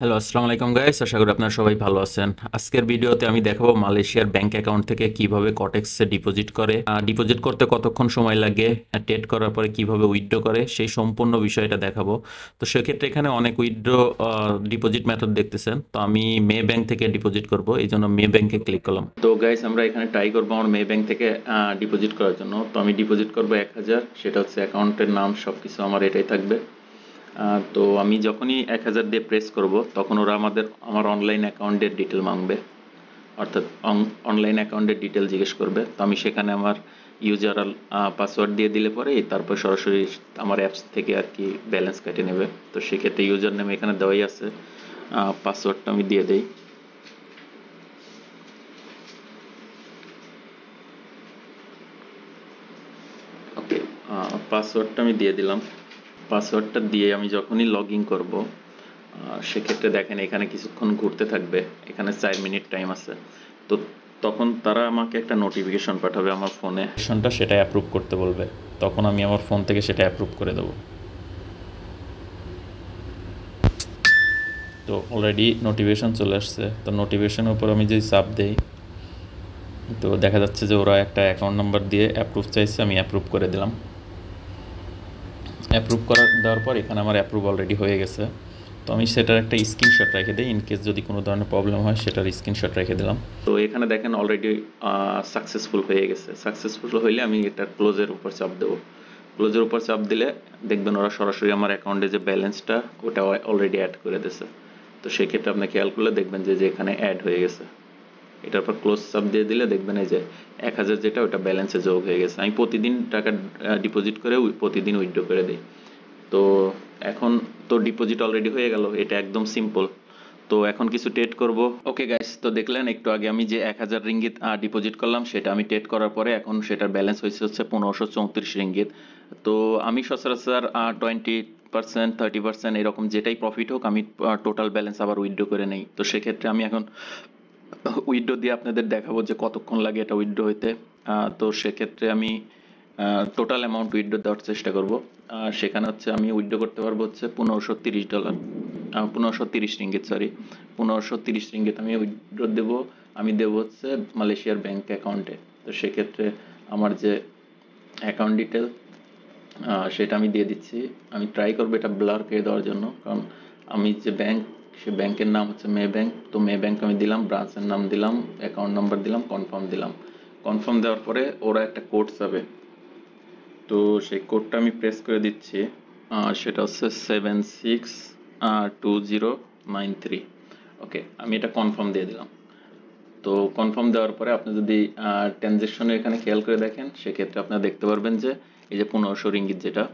Hello, আসসালামু আলাইকুম guys. আশা করি আপনারা সবাই ভালো আছেন। আজকের ভিডিওতে আমি দেখাবো মালয়েশিয়ার ব্যাংক অ্যাকাউন্ট থেকে কিভাবে কটেক্সে ডিপোজিট করে, ডিপোজিট করতে কতক্ষণ সময় লাগে, টেট করার পরে কিভাবে উইথড্র করে সেই সম্পূর্ণ বিষয়টা দেখাবো। তো সেক্ষেত্রে এখানে অনেক উইথড্র ডিপোজিট মেথড দেখতেছেন। তো আমি মে ব্যাংক থেকে ডিপোজিট করব, এই জন্য মে ব্যাংকে ক্লিক করলাম। তো গাইস আমরা এখানে ট্রাই করবো আমার মে ব্যাংক থেকে ডিপোজিট করার জন্য। তো আমি ডিপোজিট করবো 1000, সেটা হচ্ছে অ্যাকাউন্টের নাম সব কিছু আমার এটাই থাকবে। তো আমি যখনই 1000 দিয়ে প্রেস করব তখন ওরা আমার অনলাইন অ্যাকাউন্টের ডিটেল মাঙবে, অর্থাৎ অনলাইন অ্যাকাউন্টের ডিটেল জিজ্ঞেস করবে। তো আমি সেখানে আমার ইউজার পাসওয়ার্ড দিয়ে দিলে পরে তারপর সরাসরি আমার অ্যাপস থেকে আর কি ব্যালেন্স কেটে নেবে। তো সেক্ষেত্রে ইউজার নেম এখানে দেওয়াই আছে, পাসওয়ার্ডটা আমি দিয়ে দেই। ওকে, পাসওয়ার্ডটা আমি দিয়ে দিলাম। পাসওয়ার্ডটা দিয়ে আমি যখনই লগ ইন করবো, সেক্ষেত্রে দেখেন এখানে কিছুক্ষণ ঘুরতে থাকবে, এখানে 4 মিনিট টাইম আছে। তো তখন তারা আমাকে একটা নোটিফিকেশন পাঠাবে আমার ফোনে, সেটা অ্যাপ্রুভ করতে বলবে। তখন আমি আমার ফোন থেকে সেটা অ্যাপ্রুভ করে দেবো। তো অলরেডি নোটিফিকেশন চলে আসছে। তো নোটিফিকেশনের উপর আমি যদি চাপ দেই, তো দেখা যাচ্ছে যে ওরা একটা অ্যাকাউন্ট নাম্বার দিয়ে অ্যাপ্রুভ চাইছে, আমি অ্যাপ্রুভ করে দিলাম। অ্যাপ্রুভ দেওয়ার পর এখানে আমার অ্যাপ্রুভ অলরেডি হয়ে গেছে। তো আমি সেটার একটা স্ক্রিনশট রেখে দিই, ইনকেস যদি কোনো ধরনের প্রবলেম হয় সেটার স্ক্রিনশট রেখে দিলাম। তো এখানে দেখেন অলরেডি সাকসেসফুল হয়ে গেছে। সাকসেসফুল হইলে আমি এটা ক্লোজের উপর চাপ দেবো। ক্লোজের উপর চাপ দিলে দেখবেন ওরা সরাসরি আমার অ্যাকাউন্টে যে ব্যালেন্সটা ওটা অলরেডি অ্যাড করে দিয়েছে। তো সেক্ষেত্রে আপনি খেয়াল করলে দেখবেন যে এখানে অ্যাড হয়ে গেছে। এটার পর ক্লোজ চাপ দিয়ে দিলে দেখবেন এই যে 1000 যেটা ওটা ব্যালেন্সে যোগ হয়ে গেছে। আমি প্রতিদিন টাকা ডিপোজিট করে প্রতিদিন উইথড্র করে দিই। তো এখন তো ডিপোজিট অলরেডি হয়ে গেল, এটা একদম সিম্পল। তো এখন কিছু টেট করব। ওকে গাইস, তো দেখলেন একটু আগে আমি যে 1000 রিঙ্গিত ডিপোজিট করলাম সেটা আমি টেট করার পরে এখন সেটার ব্যালেন্স হচ্ছে 1534 রিঙ্গিত। তো আমি সচরাচর 20%, 30% এরকম যেটাই প্রফিট হোক আমি টোটাল ব্যালেন্স আবার উইথড্র করে নেই। তো সেক্ষেত্রে আমি এখন উইথড্র দিয়ে আপনাদের দেখাবো যে কতক্ষণ লাগে এটা উইথড্র হইতে। তো সেক্ষেত্রে আমি টোটাল অ্যামাউন্ট উইথড্র দেওয়ার চেষ্টা করব। সেখানে হচ্ছে আমি উইথড্র করতে পারবো হচ্ছে $1530, 1530 রিঙ্গিত, সরি, 1530 রিঙ্গিত আমি উইথড্র দেবো। আমি দেবো হচ্ছে মালয়েশিয়ার ব্যাংক অ্যাকাউন্টে। তো সেক্ষেত্রে আমার যে অ্যাকাউন্ট ডিটেল সেটা আমি দিয়ে দিচ্ছি। আমি ট্রাই করবো এটা ব্লার করে দেওয়ার জন্য, কারণ আমি যে ব্যাংক, সে ব্যাংকের নাম হচ্ছে মে ব্যাংক। তো মে ব্যাংক আমি দিলাম, ব্রাঞ্চের নাম দিলাম, অ্যাকাউন্ট নাম্বার দিলাম, কনফার্ম দিলাম। কনফার্ম দেওয়ার পরে ওরা একটা কোড চাবে। তো সেই কোডটা আমি প্রেস করে দিচ্ছি। সেটা হচ্ছে 762093। ওকে, আমি এটা কনফার্ম দিয়ে দিলাম। তো কনফার্ম দেওয়ার পরে আপনি যদি ট্রানজ্যাকশনে এখানে খেয়াল করে দেখেন, সেক্ষেত্রে আপনারা দেখতে পারবেন যে এই যে 1500 রিঙ্গিত যেটা,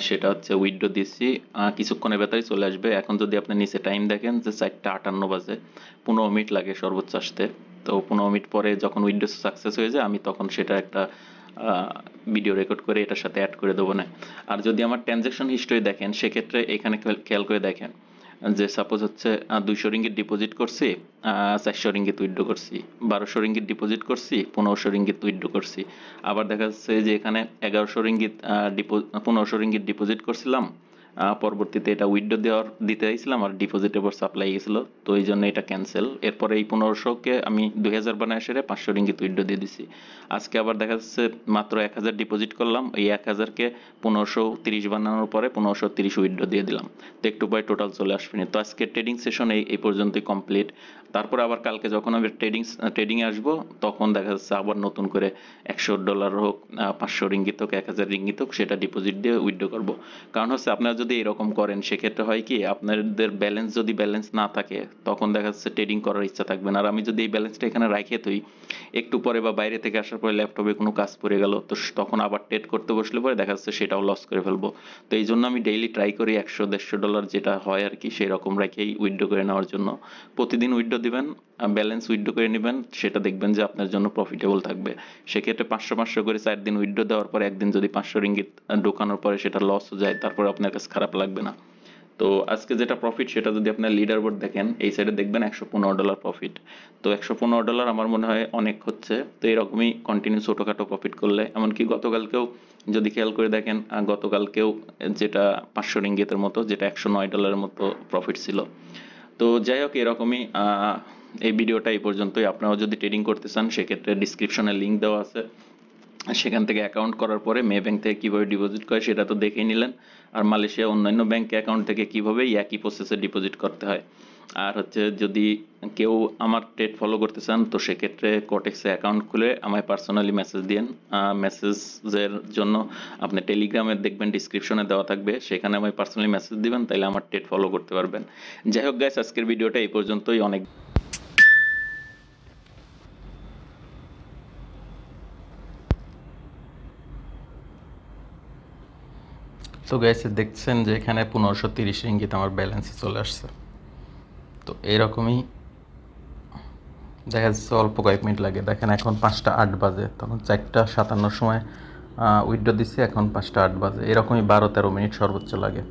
সেটা হচ্ছে উইথড্র দিচ্ছি। কিছুক্ষণের ভেতরেই চলে আসবে। এখন যদি আপনি নিচে টাইম দেখেন যে 4টা 58 বাজে, 15 মিনিট লাগে সর্বোচ্চ আসতে। তো 15 মিনিট পরে যখন উইথড্র সাকসেস হয়ে যায় আমি তখন সেটা একটা ভিডিও রেকর্ড করে এটার সাথে অ্যাড করে দেবো না। আর যদি আমার ট্রানজ্যাকশন হিস্ট্রি দেখেন সেক্ষেত্রে এখানে খেয়াল করে দেখেন যে সাপোজ হচ্ছে 200 রিঙ্গিত ডিপোজিট করছি, 400 রিঙ্গিত উইথড্র করছি, 1200 রিঙ্গিত ডিপোজিট করছি, 1500 রিঙ্গিত উইথড্র করছি। আবার দেখা যাচ্ছে যে এখানে 1100 রিঙ্গিত 1500 রিঙ্গিত ডিপোজিট করছিলাম, পরবর্তীতে এটা উইথড্র দিতে চাইছিলাম আর ডিপোজিটের উপর সাপ্লাই গেছিল, তো এই জন্য এটা ক্যান্সেল। এরপরে এই 1500-কে আমি 2000 বানায় সেরে 500 রিঙ্গিত উইথড্র দিয়ে দিছি। আজকে আবার দেখা যাচ্ছে মাত্র 1000 ডিপোজিট করলাম, এই 1000-কে 1530 বানানোর পরে 1530 উইথড্র দিয়ে দিলাম। তো একটু পরে টোটাল চলে আসবে। তো আজকে ট্রেডিং সেশন এই পর্যন্তই কমপ্লিট। তারপরে আবার কালকে যখন আমি ট্রেডিংয়ে আসবো তখন দেখা যাচ্ছে আবার নতুন করে $100 হোক, 500 রিঙ্গিত হোক, 1000 রিঙ্গিত হোক, সেটা ডিপোজিট দিয়ে উইথড্র করবো। কারণ হচ্ছে আপনারা যদি এরকম করেন সেক্ষেত্রে হয় কি, আপনাদের ব্যালেন্স না থাকে তখন দেখা যাচ্ছে ট্রেডিং করার ইচ্ছা থাকবে না। আর আমি যদি এই ব্যালেন্সটা এখানে রাখে তুই একটু পরে বা বাইরে থেকে আসার পরে ল্যাপটপে কোনো কাজ পড়ে গেল, তো তখন আবার ট্রেড করতে বসলে পরে দেখা যাচ্ছে সেটাও লস করে ফেলবো। তো এই জন্য আমি ডেইলি ট্রাই করি 100-150 ডলার যেটা হয় আর কি সেই রকম রেখেই উইথড্র করে নেওয়ার জন্য। প্রতিদিন উইথড্র দিবেন, ব্যালেন্স উইথড্র করে নেবেন, সেটা দেখবেন যে আপনার জন্য প্রফিটেবল থাকবে। সেক্ষেত্রে 500-500 করে 4 দিন উইথড্র দেওয়ার পর একদিন যদি 500 রিঙ্গিত ঢোকানোর পরে সেটা লস হয়ে যায়, তারপর আপনার কাছে খারাপ লাগবে না। তো আজকে যেটা প্রফিট সেটা যদি আপনার লিডার বোর্ড দেখেন এই সাইডে দেখবেন $115 প্রফিট। তো $115 আমার মনে হয় অনেক হচ্ছে। তো এরকমই কন্টিনিউ ছোটোখাটো প্রফিট করলে, এমনকি গতকালকেও যদি খেয়াল করে দেখেন, গতকালকেও যেটা 500 রিঙ্গিতের মতো, যেটা $109 মতো প্রফিট ছিল। তো যাই হোক, এরকমই এই ভিডিওটা এই পর্যন্তই। আপনারাও যদি ট্রেডিং করতে চান সেক্ষেত্রে ডিসক্রিপশনে লিঙ্ক দেওয়া আছে, সেখান থেকে অ্যাকাউন্ট করার পরে মে ব্যাংক থেকে কীভাবে ডিপোজিট করে সেটা তো দেখেই নিলেন, আর মালয়েশিয়া অন্যান্য ব্যাংক অ্যাকাউন্ট থেকে কীভাবে একই প্রসেসে ডিপোজিট করতে হয়। আর হচ্ছে যদি কেউ আমার ট্রেড ফলো করতে চান তো সেক্ষেত্রে কোটেক্সে অ্যাকাউন্ট খুলে আমায় পার্সোনালি মেসেজ দিন। মেসেজের জন্য আপনি টেলিগ্রামে দেখবেন ডিসক্রিপশনে দেওয়া থাকবে, সেখানে আমায় পার্সোনালি মেসেজ দিবেন, তাইলে আমার ট্রেড ফলো করতে পারবেন। যাই হোক গাইস, আজকের ভিডিওটা এই পর্যন্তই। অনেক তো গাইস দেখছেন যে এখানে 1530 রিঙ্গিত আমার ব্যালেন্সে চলে আসছে। তো এরকমই দেখা যাচ্ছে অল্প কয়েক মিনিট লাগে। দেখেন এখন 5টা 8 বাজে, তখন 4টা 57 সময় উইথড্র দিচ্ছি, এখন 5টা 8 বাজে। এরকমই 12-13 মিনিট সর্বোচ্চ লাগে।